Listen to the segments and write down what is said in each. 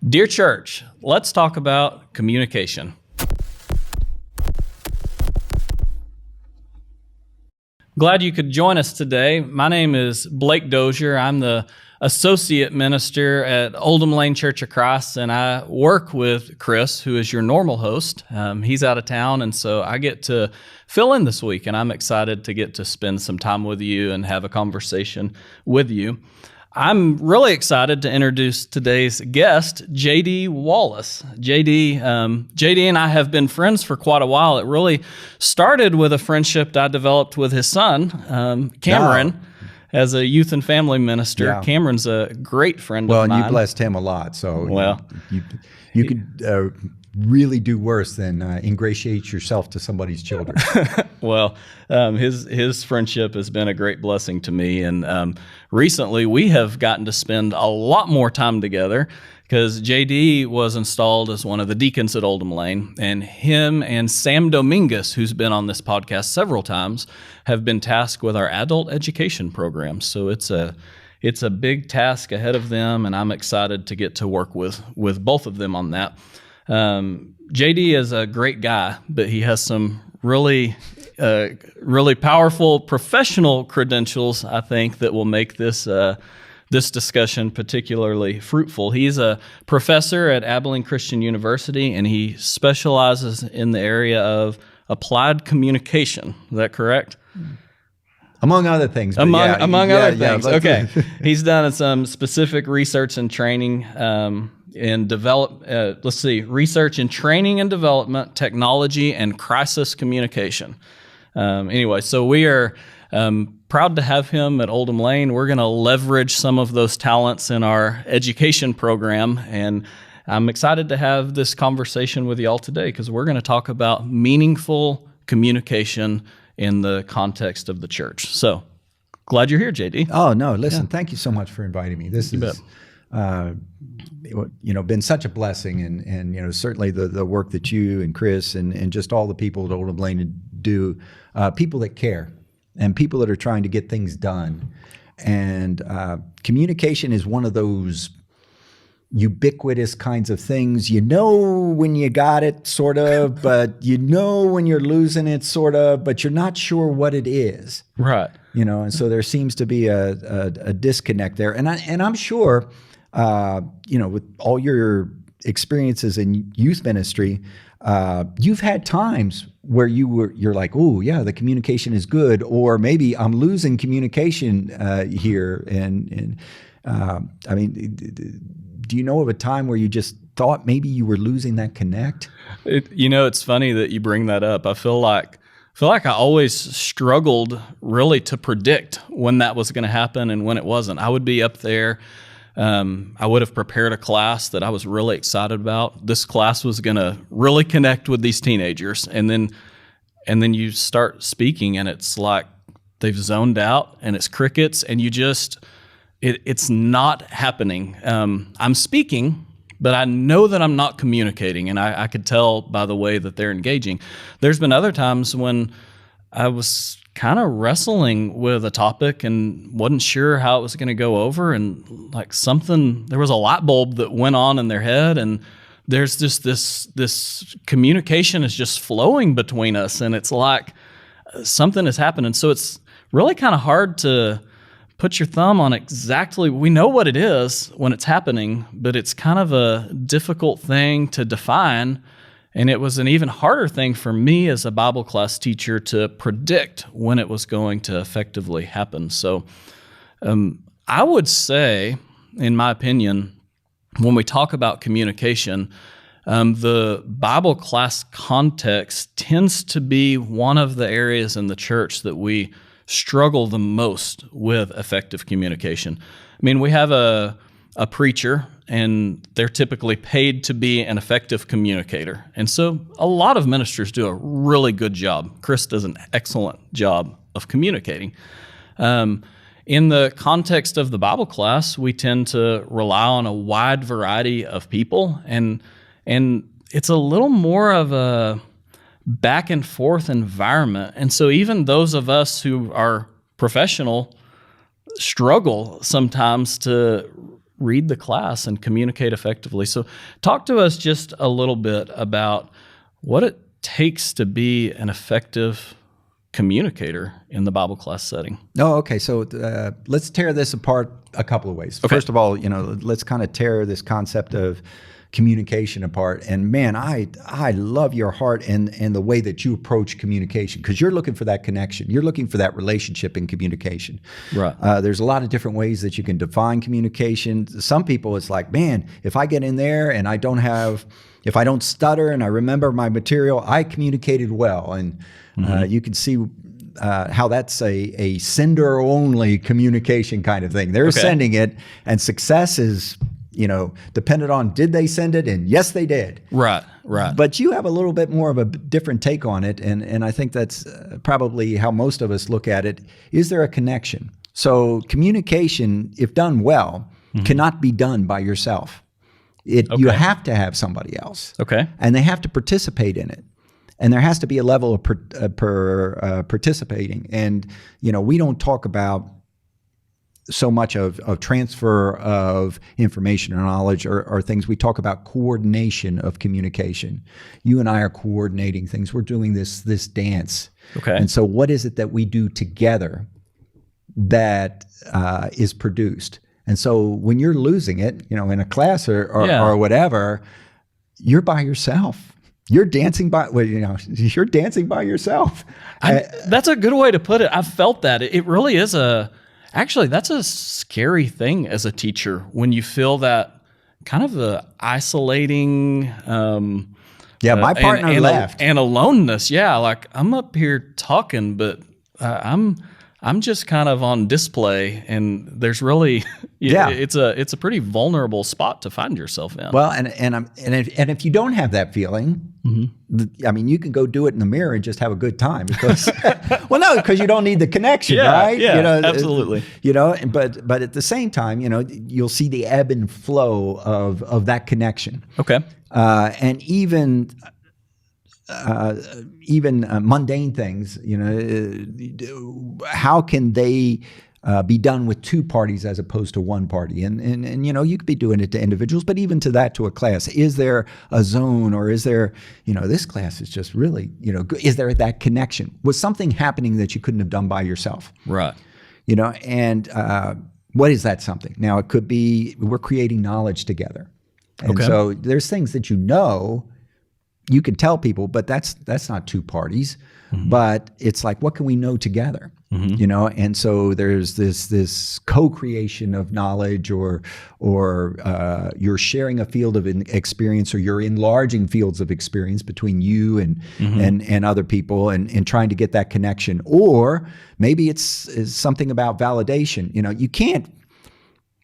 Dear church, let's talk about communication. Glad you could join us today. My name is Blake Dozier. I'm the associate minister at Oldham Lane Church of Christ, and I work with Chris, who is your normal host. He's out of town, and so I get to fill in this week, and I'm excited to get to spend some time with you and have a conversation with you. I'm really excited to introduce today's guest, J.D. Wallace. J.D. and I have been friends for quite a while. It really started with a friendship I developed with his son, Cameron, as a youth and family minister. Yeah. Cameron's a great friend of mine. Well, and you blessed him a lot, so you could really do worse than ingratiate yourself to somebody's children. Well, his friendship has been a great blessing to me, and recently we have gotten to spend a lot more time together because JD was installed as one of the deacons at Oldham Lane, and him and Sam Dominguez, who's been on this podcast several times, have been tasked with our adult education program. So it's a big task ahead of them, and I'm excited to get to work with both of them on that. JD is a great guy, but he has some really powerful professional credentials, I think, that will make this discussion particularly fruitful. He's a professor at Abilene Christian University, and he specializes in the area of applied communication. Is that correct? Among other things. Among other things. Okay. He's done some specific research and training research in training and development, technology, and crisis communication. Anyway, so we are proud to have him at Oldham Lane. We're going to leverage some of those talents in our education program, and I'm excited to have this conversation with y'all today because we're going to talk about meaningful communication in the context of the church. So glad you're here, JD. Oh, no, listen, Thank you so much for inviting me. This is been such a blessing, and certainly the work that you and Chris and just all the people at Oldham Lane do, people that care and people that are trying to get things done. And communication is one of those ubiquitous kinds of things. You know when you got it, sort of, but you know when you're losing it, sort of, but you're not sure what it is. Right. And so there seems to be a disconnect there. And I'm sure, with all your experiences in youth ministry, you've had times where you're like, oh yeah, the communication is good, or maybe I'm losing communication here. And do you know of a time where you just thought maybe you were losing that connect? It's funny that you bring that up. I feel like I always struggled really to predict when that was going to happen and when it wasn't. I would be up there. I would have prepared a class that I was really excited about. This class was going to really connect with these teenagers. And then you start speaking and it's like they've zoned out and it's crickets and it's not happening. I'm speaking, but I know that I'm not communicating, and I could tell by the way that they're engaging. There's been other times when I was kind of wrestling with a topic and wasn't sure how it was going to go over, and there was a light bulb that went on in their head, and there's just this communication is just flowing between us, and it's like something is happening. So it's really kind of hard to put your thumb on exactly. We know what it is when it's happening, but it's kind of a difficult thing to define. And it was an even harder thing for me as a Bible class teacher to predict when it was going to effectively happen. So I would say, in my opinion, when we talk about communication, the Bible class context tends to be one of the areas in the church that we struggle the most with effective communication. I mean, we have a preacher, and they're typically paid to be an effective communicator. And so a lot of ministers do a really good job. Chris does an excellent job of communicating. In the context of the Bible class, we tend to rely on a wide variety of people, and it's a little more of a back and forth environment. And so even those of us who are professional struggle sometimes to read the class and communicate effectively. So talk to us just a little bit about what it takes to be an effective communicator in the Bible class setting. Oh, okay. So let's tear this apart a couple of ways. Okay. First of all, let's kind of tear this concept of communication apart. And man, I love your heart and the way that you approach communication, because you're looking for that connection. You're looking for that relationship in communication. Right. There's a lot of different ways that you can define communication. Some people, it's like, man, if I get in there and if I don't stutter and I remember my material, I communicated well. And you can see how that's a sender-only communication kind of thing. They're sending it, and success is dependent on, did they send it? And yes, they did. Right. But you have a little bit more of a different take on it, and I think that's probably how most of us look at it. Is there a connection? So communication, if done well, cannot be done by yourself. You have to have somebody else. Okay. And they have to participate in it. And there has to be a level of participating. And, we don't talk about so much of transfer of information or knowledge or things. We talk about coordination of communication. You and I are coordinating things. We're doing this dance. Okay. And so what is it that we do together that is produced? And so when you're losing it, in a class or whatever, you're by yourself. You're dancing by, you're dancing by yourself. That's a good way to put it. I've felt that. It really is actually, that's a scary thing as a teacher when you feel that kind of the isolating. My partner left. And aloneness. Yeah. Like I'm up here talking, but I'm just kind of on display, and there's really, it's a pretty vulnerable spot to find yourself in. Well, and if you don't have that feeling, you can go do it in the mirror and just have a good time because, because you don't need the connection, right? Yeah, absolutely. But at the same time, you'll see the ebb and flow of that connection. Okay. And even mundane things, how can they be done with two parties as opposed to one party? And you could be doing it to individuals, but even to a class. Is there a zone, or is there, this class is just really, is there that connection? Was something happening that you couldn't have done by yourself? Right. And what is that something? Now, it could be we're creating knowledge together. And so there's things that you can tell people, but that's not two parties. But it's like, what can we know together? And so there's this co-creation of knowledge, or you're sharing a field of experience, or you're enlarging fields of experience between you and other people, and trying to get that connection. Or maybe it's something about validation.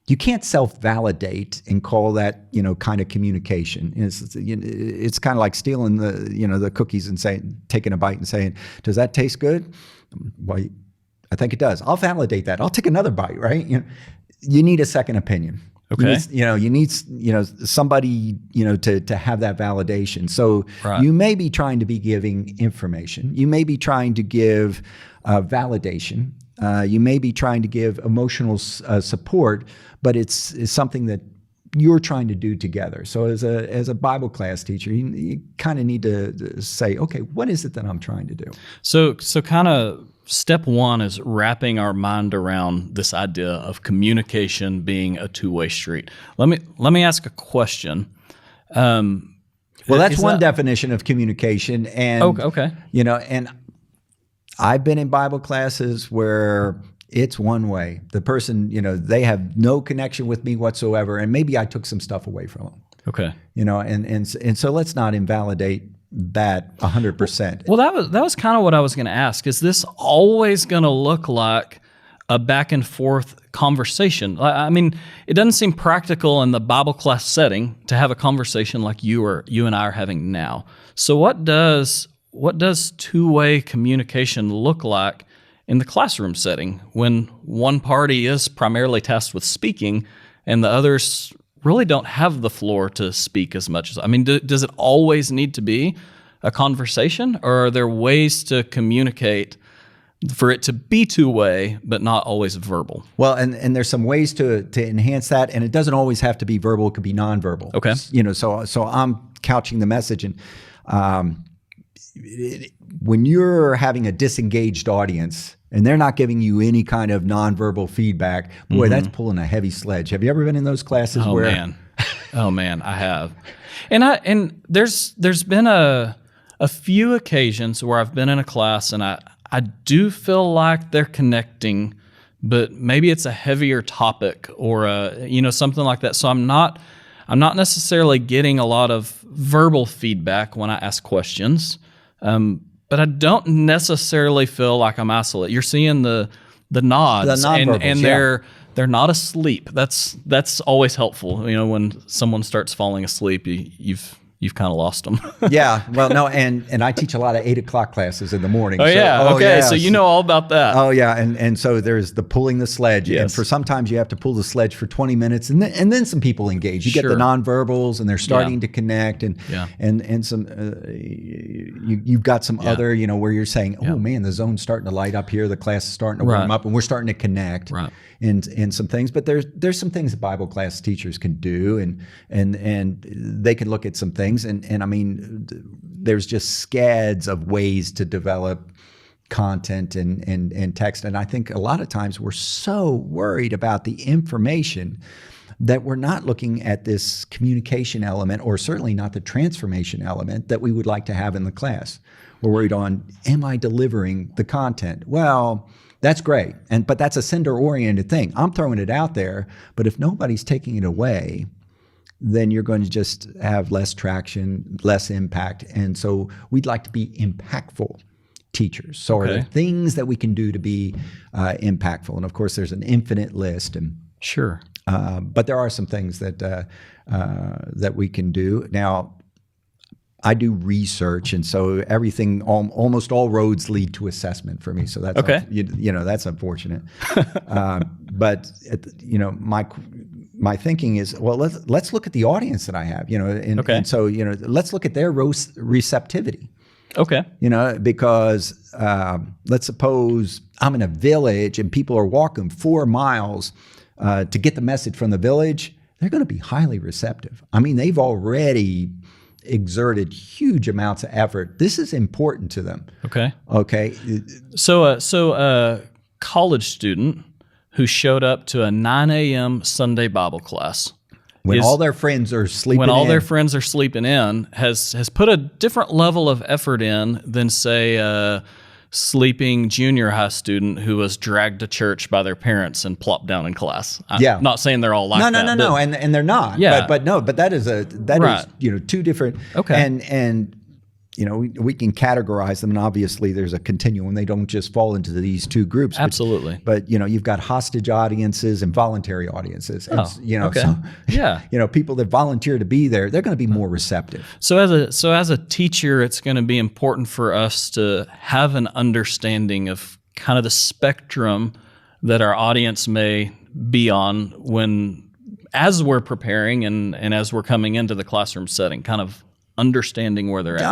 You can't self-validate and call that, kind of communication. It's kind of like stealing the cookies and taking a bite and saying, "Does that taste good?" Well, I think it does. I'll validate that. I'll take another bite, right? You need a second opinion. Okay. You need somebody, to have that validation. So you may be trying to be giving information. You may be trying to give validation. You may be trying to give emotional support, but it's something that you're trying to do together. So as a Bible class teacher, you kind of need to say, okay, what is it that I'm trying to do? So kind of step one is wrapping our mind around this idea of communication being a two-way street. Let me ask a question. Well, that's one definition of communication, and okay. And I've been in Bible classes where it's one way. The person, they have no connection with me whatsoever, and maybe I took some stuff away from them. Okay. And so let's not invalidate that 100%. Well, that was kind of what I was going to ask. Is this always going to look like a back and forth conversation? I mean, it doesn't seem practical in the Bible class setting to have a conversation like you and I are having now. So what does two-way communication look like in the classroom setting when one party is primarily tasked with speaking and the others really don't have the floor to speak as much as, does it always need to be a conversation, or are there ways to communicate for it to be two-way, but not always verbal. Well, and there's some ways to enhance that, and it doesn't always have to be verbal. It could be nonverbal. Okay. So I'm couching the message, and when you're having a disengaged audience and they're not giving you any kind of nonverbal feedback, boy, that's pulling a heavy sledge. Have you ever been in those classes where? Man. Oh man, I have. And there's been a few occasions where I've been in a class and I do feel like they're connecting, but maybe it's a heavier topic or something like that. So I'm not necessarily getting a lot of verbal feedback when I ask questions. But I don't necessarily feel like I'm isolated. You're seeing the nods, and they're not asleep. That's always helpful. When someone starts falling asleep, you've kind of lost them. Yeah. Well, no, and I teach a lot of 8 o'clock classes in the morning. Oh, yeah. Okay. So you know all about that. Oh, yeah. And so there's the pulling the sledge. Yes. And for sometimes you have to pull the sledge for 20 minutes and then some people engage. You get the nonverbals and they're starting to connect and some, you've got some other, where you're saying, oh man, the zone's starting to light up here. The class is starting to warm up and we're starting to connect in some things. But there's some things that Bible class teachers can do and they can look at some things. And I mean, there's just scads of ways to develop content and text. And I think a lot of times we're so worried about the information that we're not looking at this communication element, or certainly not the transformation element that we would like to have in the class. We're worried on, am I delivering the content? Well, that's great. But that's a sender-oriented thing. I'm throwing it out there, but if nobody's taking it away, then you're going to just have less traction, less impact. And so we'd like to be impactful teachers. So are there things that we can do to be impactful? And of course, there's an infinite list. And sure. But there are some things that we can do. Now, I do research, and so everything, almost all roads lead to assessment for me. So that's that's unfortunate. But my thinking is, well, let's look at the audience that I have, and so let's look at their receptivity. Okay. Because let's suppose I'm in a village and people are walking 4 miles to get the message from the village. They're going to be highly receptive. I mean, they've already exerted huge amounts of effort. This is important to them. Okay. So college student who showed up to a 9 a.m. Sunday Bible class. When all their friends are sleeping in, has put a different level of effort in than, say, a sleeping junior high student who was dragged to church by their parents and plopped down in class. I'm not saying they're all like that. No, and they're not. Yeah. But that is two different. Okay. And we can categorize them, and obviously there's a continuum. They don't just fall into these two groups. Absolutely. But you've got hostage audiences and voluntary audiences. And, people that volunteer to be there, they're going to be more receptive. So as a teacher, it's going to be important for us to have an understanding of kind of the spectrum that our audience may be on as we're preparing and as we're coming into the classroom setting, kind of understanding where they're at.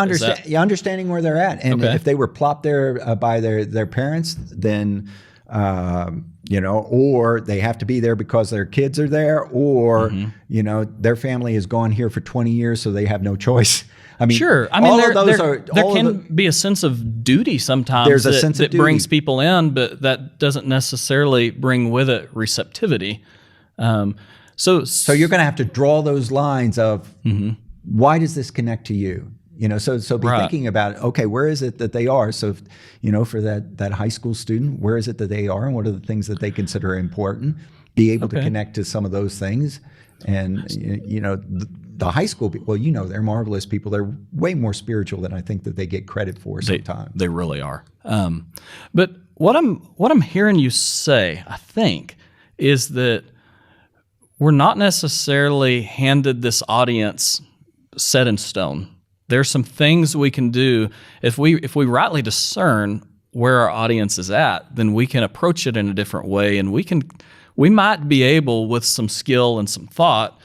Understanding where they're at. And if they were plopped there by their parents, then, or they have to be there because their kids are there, or, their family has gone here for 20 years, so they have no choice. I mean, sure. I mean, there can be a sense of duty sometimes. There's a sense that brings people in, but that doesn't necessarily bring with it receptivity. So you're going to have to draw those lines of, why does this connect to you? So be thinking about, okay, where is it that they are? So, for that high school student, where is it that they are and what are the things that they consider important? Be able to connect to some of those things. And, the high school people, they're marvelous people. They're way more spiritual than I think that they get credit for sometimes. They really are. But what I'm hearing you say, I think, is that we're not necessarily handed this audience set in stone. There's some things we can do if we rightly discern where our audience is at, then we can approach it in a different way, and we might be able, with some skill and some thought,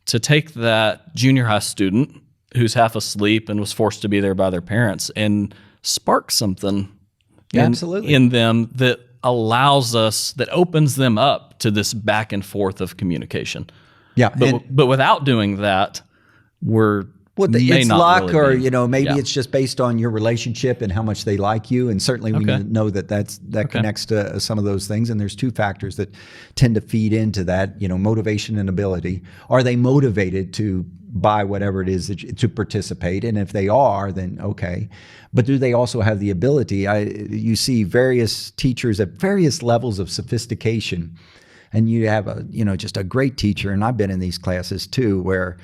to take that junior high student who's half asleep and was forced to be there by their parents and spark something Absolutely. in them that allows us, that opens them up to this back and forth of communication. Yeah. But without doing that, It's not luck, really or maybe yeah. it's just based on your relationship and how much they like you. And certainly we know that connects to some of those things. And there's two factors that tend to feed into that, motivation and ability. Are they motivated to buy whatever it is to participate? And if they are, then okay. But do they also have the ability? You see various teachers at various levels of sophistication, and you have just a great teacher. And I've been in these classes too, where,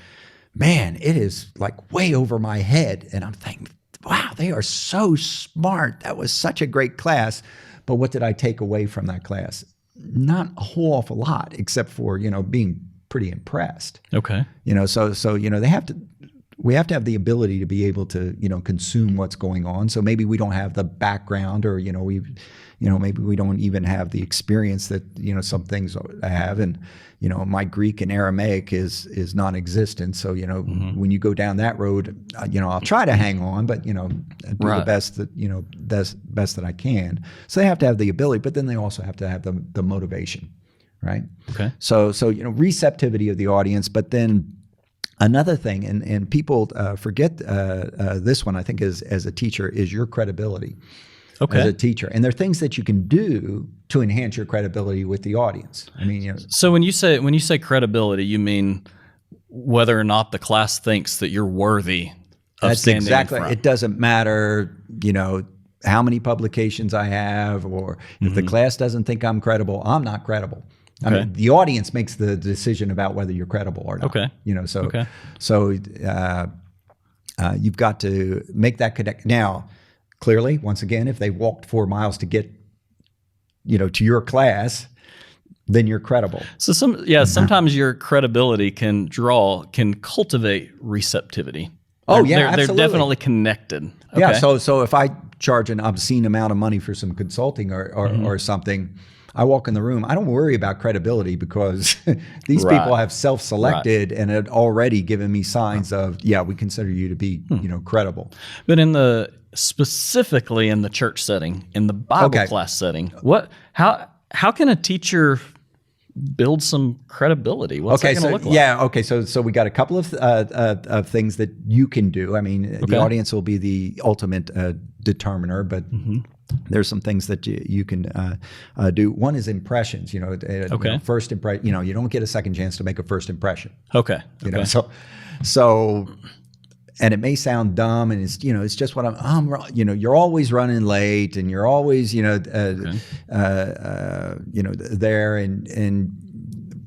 man, it is like way over my head. And I'm thinking, wow, they are so smart. That was such a great class. But what did I take away from that class? Not a whole awful lot, except for, being pretty impressed. Okay. So we have to have the ability to be able to, consume what's going on. So maybe we don't have the background, or, maybe we don't even have the experience that, some things I have. And, my Greek and Aramaic is non-existent. So, when you go down that road, I'll try to hang on, but, do the best that, best that I can. So they have to have the ability, but then they also have to have the motivation. Right. Okay. So, receptivity of the audience, but then another thing, and people forget this one, I think, as a teacher, is your credibility. Okay. As a teacher. And there are things that you can do to enhance your credibility with the audience. I mean, So when you say credibility, you mean whether or not the class thinks that you're worthy of standing exactly. in front. It doesn't matter, how many publications I have, or if the class doesn't think I'm credible, I'm not credible. I mean, the audience makes the decision about whether you're credible or not. Okay. So you've got to make that connect. Now, clearly, once again, if they walked 4 miles to get, to your class, then you're credible. So sometimes your credibility can cultivate receptivity. Absolutely. They're definitely connected. Okay. Yeah. So if I charge an obscene amount of money for some consulting or something, I walk in the room, I don't worry about credibility, because these people have self-selected and had already given me signs of, we consider you to be, credible. But specifically in the church setting, in the Bible class setting, how can a teacher build some credibility? What's that going to look like? So we got a couple of things that you can do. I mean, the audience will be the ultimate determiner, but there's some things that you can do. One is impressions. First impression. You don't get a second chance to make a first impression. Okay. So. And it may sound dumb, and it's just what you're always running late, and you're always there, and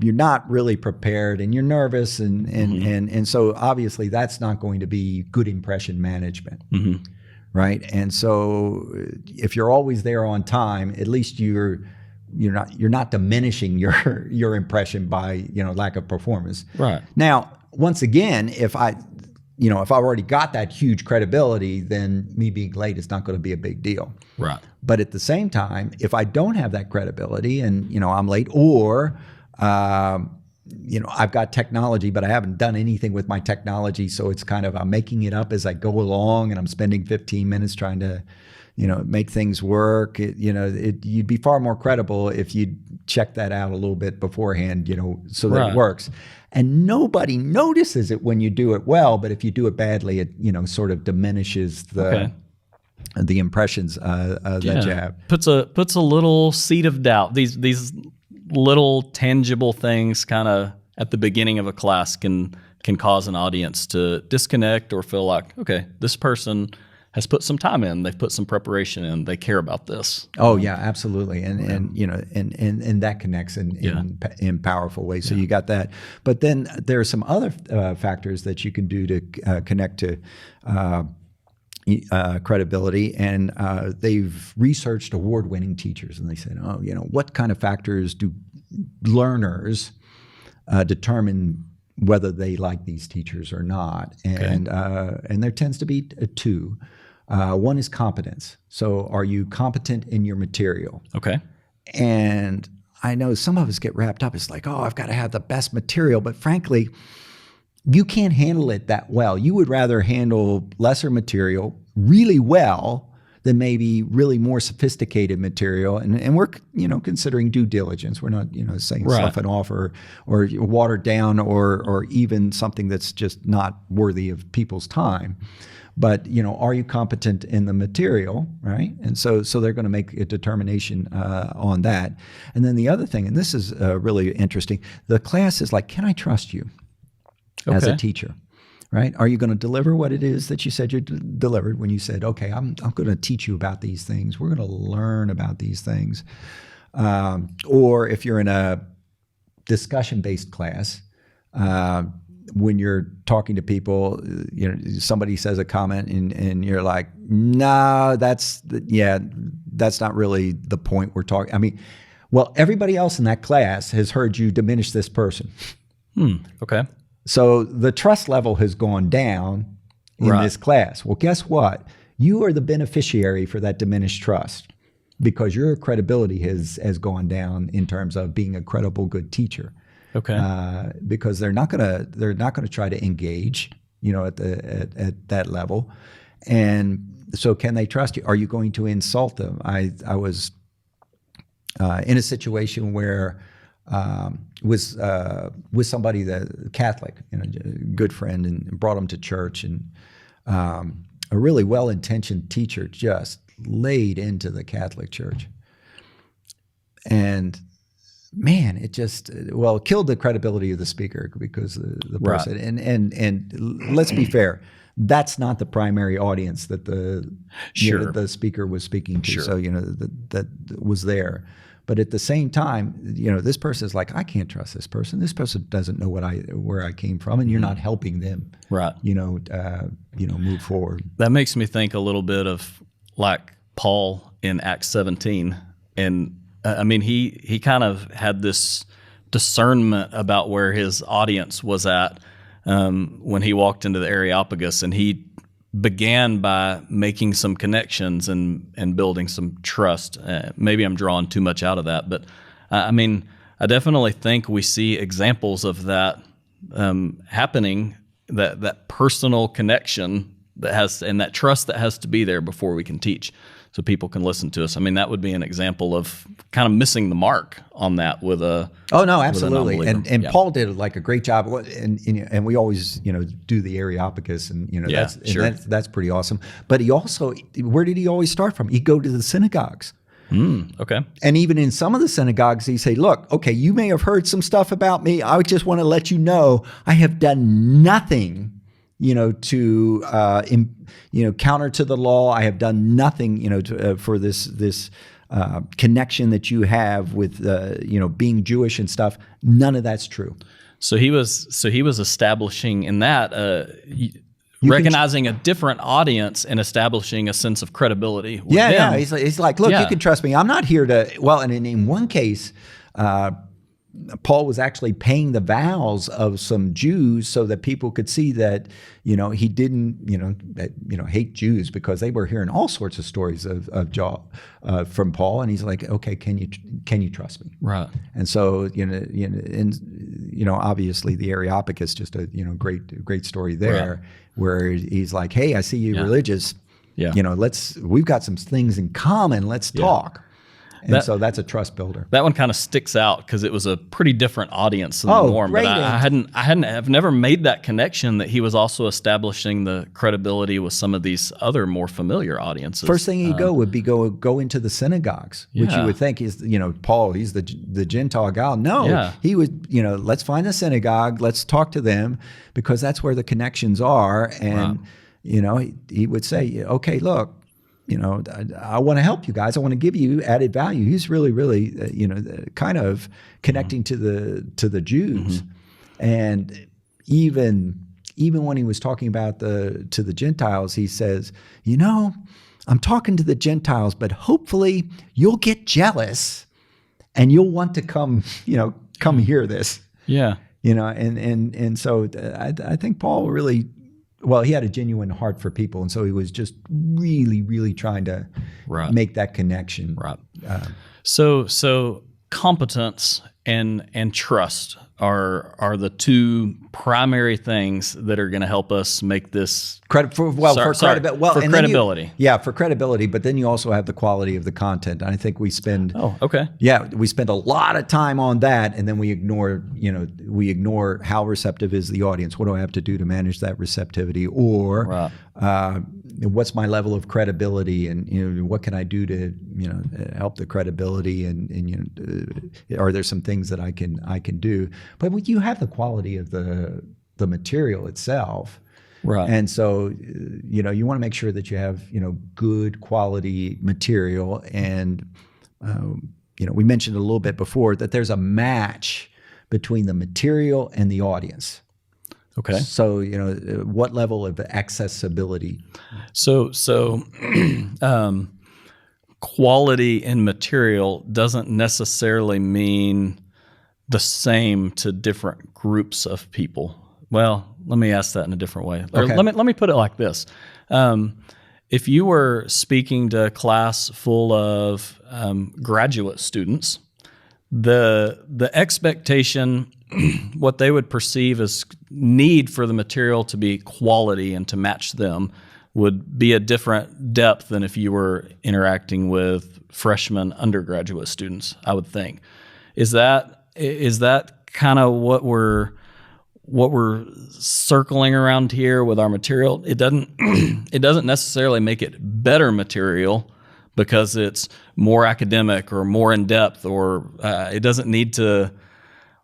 you're not really prepared, and you're nervous, and so obviously that's not going to be good impression management, right? And so if you're always there on time, at least you're not diminishing your impression by lack of performance. Right. Now, once again, if I've already got that huge credibility, then me being late is not going to be a big deal. Right. But at the same time, if I don't have that credibility and, I'm late, or, I've got technology, but I haven't done anything with my technology. So it's kind of, I'm making it up as I go along, and I'm spending 15 minutes trying to, make things work. You'd be far more credible if you'd check that out a little bit beforehand, so that it works. And nobody notices it when you do it well, but if you do it badly, it sort of diminishes the impressions that you have. Puts a little seed of doubt. These little tangible things, kind of at the beginning of a class, can cause an audience to disconnect or feel like, okay, this person has put some time in, they've put some preparation in, they care about this. Oh yeah, absolutely, and that connects in powerful ways. So you got that, but then there are some other factors that you can do to connect to credibility, and they've researched award-winning teachers, and they said, what kind of factors do learners determine whether they like these teachers or not? And there tends to be two. One is competence. So are you competent in your material? Okay. And I know some of us get wrapped up. It's like, I've got to have the best material. But frankly, you can't handle it that well. You would rather handle lesser material really well than maybe really more sophisticated material. And we're, considering due diligence. We're not, saying slough it off or watered down or even something that's just not worthy of people's time. But, are you competent in the material, right? And so they're going to make a determination on that. And then the other thing, and this is really interesting, the class is like, can I trust you as a teacher, right? Are you going to deliver what it is that you said you delivered when you said, okay, I'm going to teach you about these things. We're going to learn about these things. Or if you're in a discussion-based class, when you're talking to people, somebody says a comment and you're like, no, that's not really the point we're talking. I mean, well, everybody else in that class has heard you diminish this person. Okay. So the trust level has gone down in this class. Well, guess what? You are the beneficiary for that diminished trust because your credibility has gone down in terms of being a credible, good teacher. Okay. Because they're not gonna try to engage, at that level, and so can they trust you? Are you going to insult them? I was in a situation where with somebody that Catholic, a good friend, and brought him to church, and a really well-intentioned teacher just laid into the Catholic Church, and man, it just killed the credibility of the speaker because the person and let's be fair, that's not the primary audience that the the speaker was speaking to. So that was there, but at the same time, this person is like, I can't trust this person. This person doesn't know where I came from, and you're not helping them, move forward. That makes me think a little bit of like Paul in Acts 17, and I mean, he kind of had this discernment about where his audience was at when he walked into the Areopagus, and he began by making some connections and building some trust. Maybe I'm drawing too much out of that, but I mean, I definitely think we see examples of that happening, that personal connection and that trust that has to be there before we can teach, so people can listen to us. I mean, that would be an example of kind of missing the mark on that with a. Oh no, absolutely, and Paul did like a great job, and we always do the Areopagus, and that's pretty awesome. But he also, where did he always start from? He'd go to the synagogues. Okay. And even in some of the synagogues, he say, look, okay, you may have heard some stuff about me. I just want to let you know I have done nothing to counter to the law. I have done nothing, for this connection that you have with, being Jewish and stuff. None of that's true. So he was establishing in that, recognizing a different audience and establishing a sense of credibility with them. Yeah. He's like, look, you can trust me. I'm not here to. Well, and in one case, Paul was actually paying the vows of some Jews so that people could see that, he didn't, hate Jews, because they were hearing all sorts of stories from Paul. And he's like, okay, can you trust me? Right. And so, obviously the Areopagus, just a, great story there, where he's like, hey, I see you're religious. Yeah. We've got some things in common. Let's talk. And so that's a trust builder. That one kind of sticks out because it was a pretty different audience than the norm. But I've never made that connection that he was also establishing the credibility with some of these other more familiar audiences. First thing he'd would be go into the synagogues, which you would think is, Paul, he's the Gentile guy. No, he would, let's find a synagogue, let's talk to them, because that's where the connections are. And, he would say, okay, look, I want to help you guys. I want to give you added value. He's really, really, kind of connecting to the Jews, and even when he was talking about to the Gentiles, he says, I'm talking to the Gentiles, but hopefully you'll get jealous and you'll want to come hear this. Yeah. And so I think Paul really. Well, he had a genuine heart for people, and so he was just really, really trying to make that connection. Right. So competence and trust, are the two primary things that are going to help us make this for credibility. For credibility. But then you also have the quality of the content. And I think we spend we spend a lot of time on that, and then we ignore how receptive is the audience. What do I have to do to manage that receptivity, or what's my level of credibility, and what can I do to help the credibility, and are there some things that I can do? But you have the quality of the material itself, right? And so you want to make sure that you have good quality material, and we mentioned a little bit before that there's a match between the material and the audience. Okay. So what level of accessibility? So quality in material doesn't necessarily mean the same to different groups of people. Well, let me ask that in a different way. Okay. Let me put it like this. If you were speaking to a class full of graduate students, the expectation, what they would perceive as need for the material to be quality and to match them would be a different depth than if you were interacting with freshman undergraduate students, I would think. Is that kind of what we're circling around here with our material? It doesn't necessarily make it better material because it's more academic or more in depth, or it doesn't need to.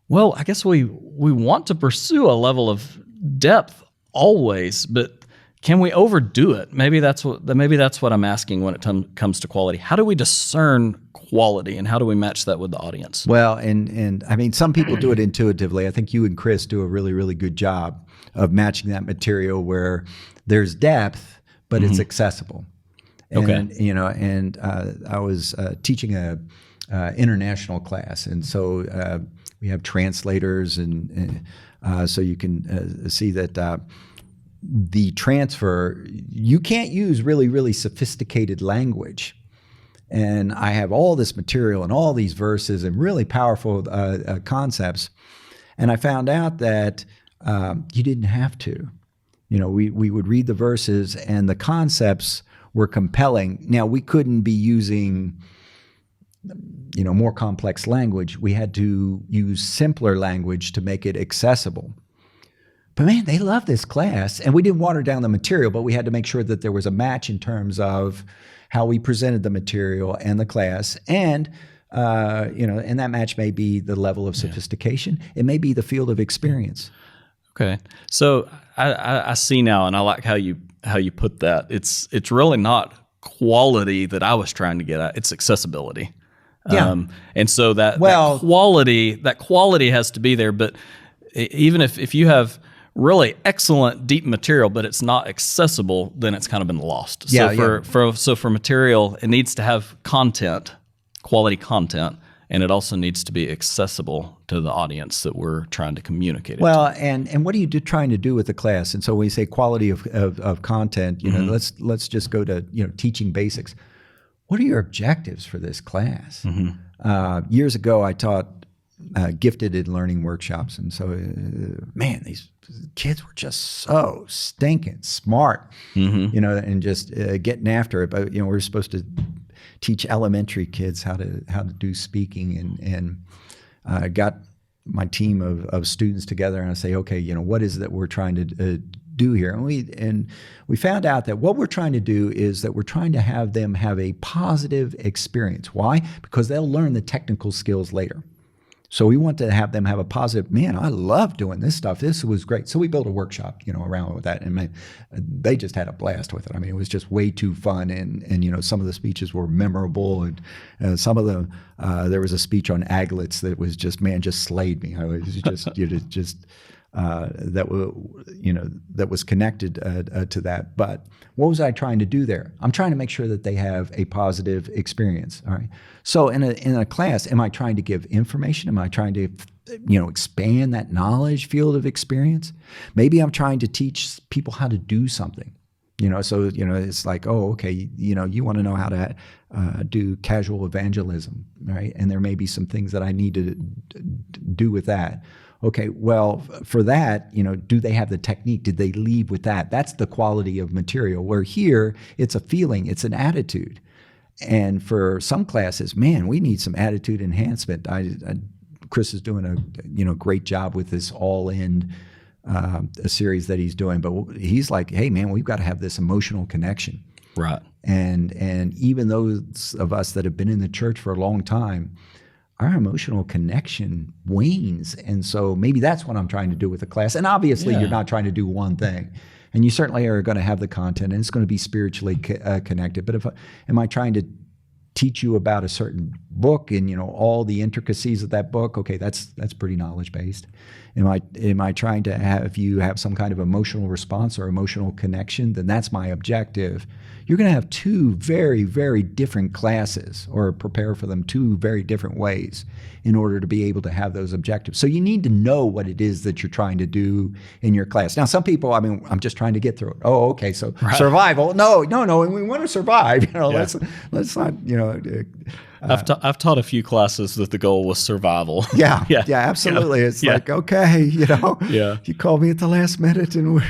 Well, I guess we want to pursue a level of depth always, but can we overdo it? Maybe that's what I'm asking when it comes to quality. How do we discern quality, and how do we match that with the audience? Well, and I mean, some people do it intuitively. I think you and Chris do a really, really good job of matching that material where there's depth, but it's accessible. And, I was teaching a international class, and so we have translators, and so you can see that the transfer, you can't use really, really sophisticated language. And I have all this material and all these verses and really powerful concepts. And I found out that you didn't have to. We would read the verses and the concepts were compelling. Now, we couldn't be using more complex language. We had to use simpler language to make it accessible. But man, they loved this class, and we didn't water down the material, but we had to make sure that there was a match in terms of how we presented the material and the class. And, and that match may be the level of sophistication. It may be the field of experience. Okay. So I see now, and I like how you put that. It's really not quality that I was trying to get at. It's accessibility. Yeah. And so that quality has to be there. But even if you have really excellent deep material, but it's not accessible, then it's kind of been lost. So for material, it needs to have content, quality content, and it also needs to be accessible to the audience that we're trying to communicate it to. And what are you trying to do with the class? And so when you say quality of content, let's just go to teaching basics. What are your objectives for this class? Years ago, I taught gifted in learning workshops, and so these kids were just so stinking smart, and just getting after it. But we're supposed to teach elementary kids how to do speaking, and I got my team of students together, and I say, okay, what is it that we're trying to do here? And we found out that what we're trying to do is that we're trying to have them have a positive experience. Why? Because they'll learn the technical skills later. So we want to have them have a positive, man, I love doing this stuff. This was great. So we built a workshop, around with that. And they just had a blast with it. I mean, it was just way too fun. And some of the speeches were memorable. And some of them, there was a speech on aglets that was just slayed me. I was just that was connected to that. But what was I trying to do there? I'm trying to make sure that they have a positive experience. All right. So in a class, am I trying to give information? Am I trying to expand that knowledge field of experience? Maybe I'm trying to teach people how to do something. So it's like, oh, okay, you want to know how to do casual evangelism, right? And there may be some things that I need to do with that. Okay, well, for that, do they have the technique? Did they leave with that? That's the quality of material. Where here, it's a feeling, it's an attitude. And for some classes, man, we need some attitude enhancement. Chris is doing a great job with this all-in a series that he's doing, but he's like, hey, man, we've got to have this emotional connection. Right. And even those of us that have been in the church for a long time, our emotional connection wanes. And so maybe that's what I'm trying to do with the class. And obviously, you're not trying to do one thing. And you certainly are going to have the content, and it's going to be spiritually connected. But am I trying to teach you about a certain book and all the intricacies of that book? Okay, that's pretty knowledge based. Am I trying to have you have some kind of emotional response or emotional connection? Then that's my objective. You're going to have two very, very different classes, or prepare for them two very different ways in order to be able to have those objectives. So you need to know what it is that you're trying to do in your class. Now, some people, I'm just trying to get through it. Oh, okay, so survival. No, and we want to survive. Let's not, I've taught a few classes that the goal was survival. Yeah, absolutely. It's like, okay, you called me at the last minute, and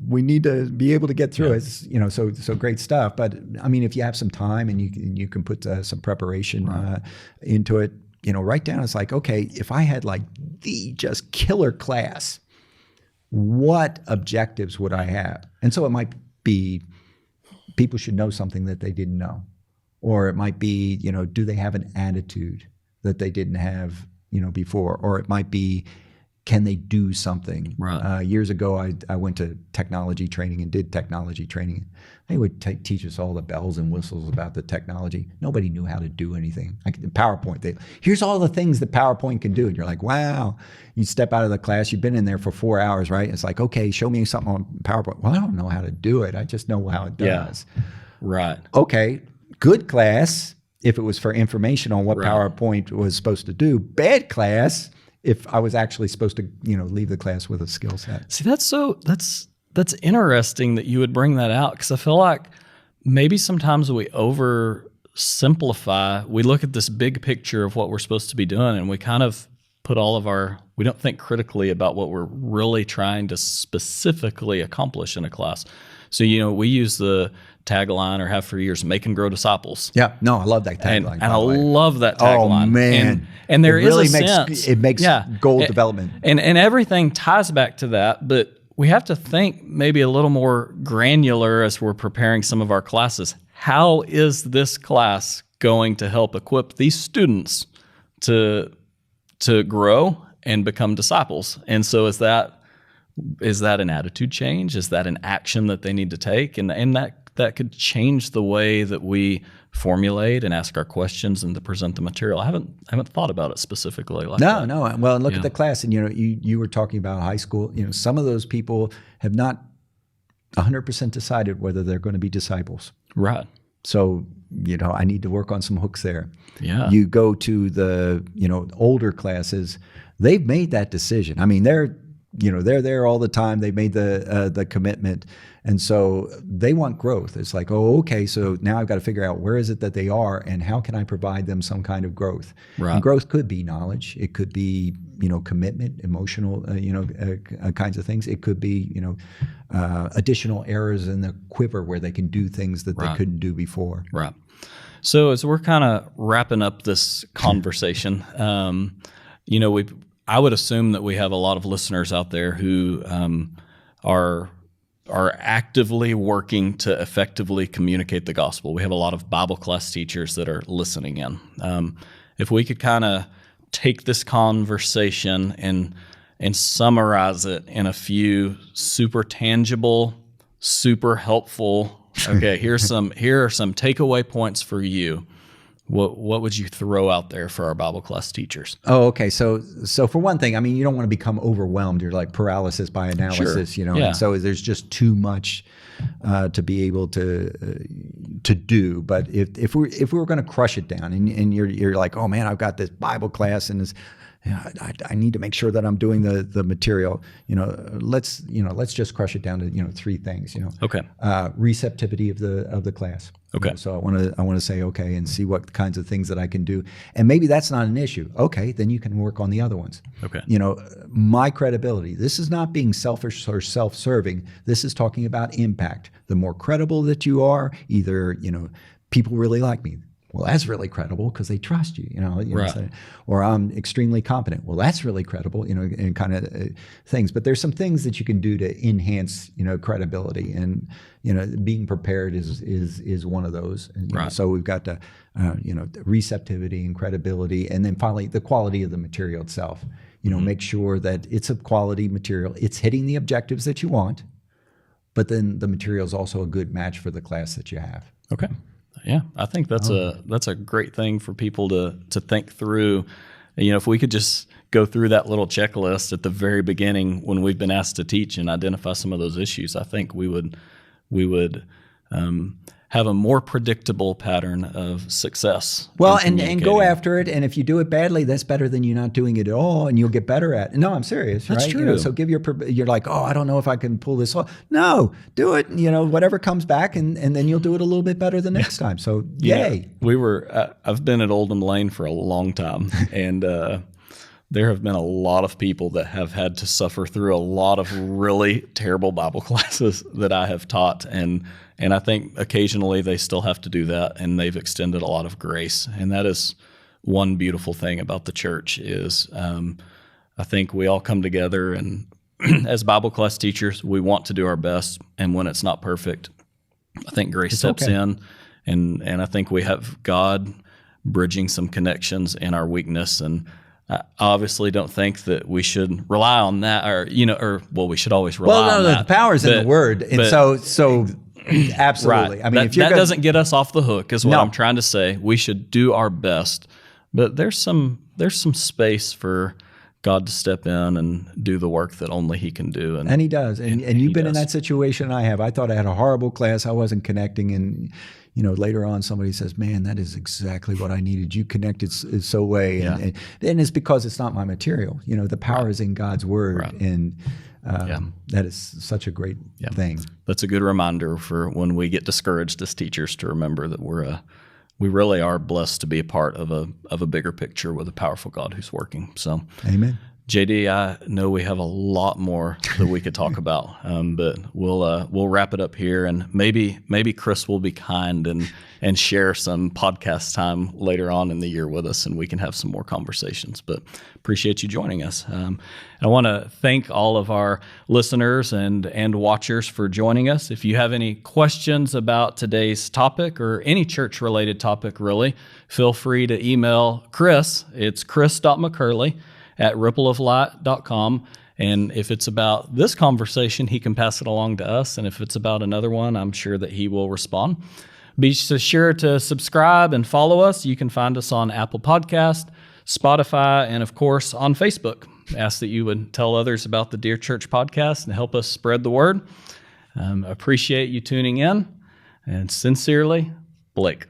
we need to be able to get through it. So great stuff. But if you have some time and you can put some preparation into it, write down. It's like, okay, if I had like the just killer class, what objectives would I have? And so it might be people should know something that they didn't know. Or it might be, do they have an attitude that they didn't have, before? Or it might be, can they do something? Right. Years ago, I went to technology training and did technology training. They would teach us all the bells and whistles about the technology. Nobody knew how to do anything. Like PowerPoint, here's all the things that PowerPoint can do. And you're like, wow. You step out of the class, you've been in there for 4 hours, right? It's like, okay, show me something on PowerPoint. Well, I don't know how to do it. I just know how it does. Yeah. Right. Okay. Good class if it was for information on what PowerPoint was supposed to do. Bad class if I was actually supposed to, leave the class with a skill set. See, that's interesting that you would bring that out, because I feel like maybe sometimes we oversimplify. We look at this big picture of what we're supposed to be doing, and we kind of put we don't think critically about what we're really trying to specifically accomplish in a class. So, we use the tagline, or have for years, make and grow disciples. Yeah, no, I love that tagline. And I love that tagline. Oh, man. And there really is a sense. It makes goal development. And everything ties back to that, but we have to think maybe a little more granular as we're preparing some of our classes. How is this class going to help equip these students to grow and become disciples? And so is that an attitude change? Is that an action that they need to take? And that could change the way that we formulate and ask our questions and to present the material. I haven't thought about it specifically like that. No. Well, look at the class, and you were talking about high school. Some of those people have not 100% decided whether they're going to be disciples. Right. So, I need to work on some hooks there. Yeah. You go to the, older classes, they've made that decision. They're there all the time. They made the commitment. And so they want growth. It's like, oh, okay, so now I've got to figure out where is it that they are and how can I provide them some kind of growth. Right. And growth could be knowledge. It could be, commitment, emotional, kinds of things. It could be, additional arrows in the quiver where they can do things that they couldn't do before. Right. So as we're kind of wrapping up this conversation, I would assume that we have a lot of listeners out there who are actively working to effectively communicate the gospel. We have a lot of Bible class teachers that are listening in. If we could kind of take this conversation and summarize it in a few super tangible, super helpful, okay, here are some takeaway points for you. What would you throw out there for our Bible class teachers? Oh, okay. So for one thing, you don't want to become overwhelmed. You're like paralysis by analysis, Sure. And so there's just too much to be able to do. But if we were going to crush it down, and you're like, oh man, I've got this Bible class and I need to make sure that I'm doing the material. Let's just crush it down to 3 things. Okay. Receptivity of the class. Okay. So I want to say okay and see what kinds of things that I can do, and maybe that's not an issue. Okay, then you can work on the other ones. Okay. My credibility. This is not being selfish or self-serving. This is talking about impact. The more credible that you are, either people really like me. Well, that's really credible because they trust you, Right. Or I'm extremely competent. Well, that's really credible, and kind of things. But there's some things that you can do to enhance, credibility, and being prepared is one of those. And, Right. So we've got the receptivity and credibility, and then finally the quality of the material itself. Make sure that it's a quality material. It's hitting the objectives that you want, but then the material is also a good match for the class that you have. Okay. Yeah, I think that's a great thing for people to think through. If we could just go through that little checklist at the very beginning when we've been asked to teach and identify some of those issues, I think we would have a more predictable pattern of success. Well, and go after it. And if you do it badly, that's better than you not doing it at all, and you'll get better at it. No, I'm serious. That's right? true. So you're like, I don't know if I can pull this off. No, do it. Whatever comes back, and then you'll do it a little bit better the next time. So yay. I've been at Oldham Lane for a long time, and there have been a lot of people that have had to suffer through a lot of really terrible Bible classes that I have taught, and I think occasionally they still have to do that, and they've extended a lot of grace. And that is one beautiful thing about the church is I think we all come together, and as Bible class teachers, we want to do our best. And when it's not perfect, I think grace steps in, and I think we have God bridging some connections in our weakness. And I obviously don't think that we should rely on that, or we should always rely on that. The power's in the word, and so absolutely. Right. I mean, if you're doesn't get us off the hook, is what I'm trying to say. We should do our best, but there's some space for God to step in and do the work that only He can do, and He does. And you've been in that situation. I have. I thought I had a horrible class. I wasn't connecting, and later on somebody says, "Man, that is exactly what I needed. You connected so way," and it's because it's not my material. The power is in God's word, and that is such a great thing. That's a good reminder for when we get discouraged as teachers to remember that we really are blessed to be a part of a bigger picture with a powerful God who's working. So, amen. JD, I know we have a lot more that we could talk about, but we'll wrap it up here, and maybe Chris will be kind and share some podcast time later on in the year with us, and we can have some more conversations. But appreciate you joining us. I want to thank all of our listeners and watchers for joining us. If you have any questions about today's topic or any church-related topic, really, feel free to email Chris. It's chris.mccurley@rippleoflight.com. And if it's about this conversation, he can pass it along to us. And if it's about another one, I'm sure that he will respond. Be sure to subscribe and follow us. You can find us on Apple Podcast, Spotify, and of course on Facebook. I ask that you would tell others about the Dear Church podcast and help us spread the word. Appreciate you tuning in. And sincerely, Blake.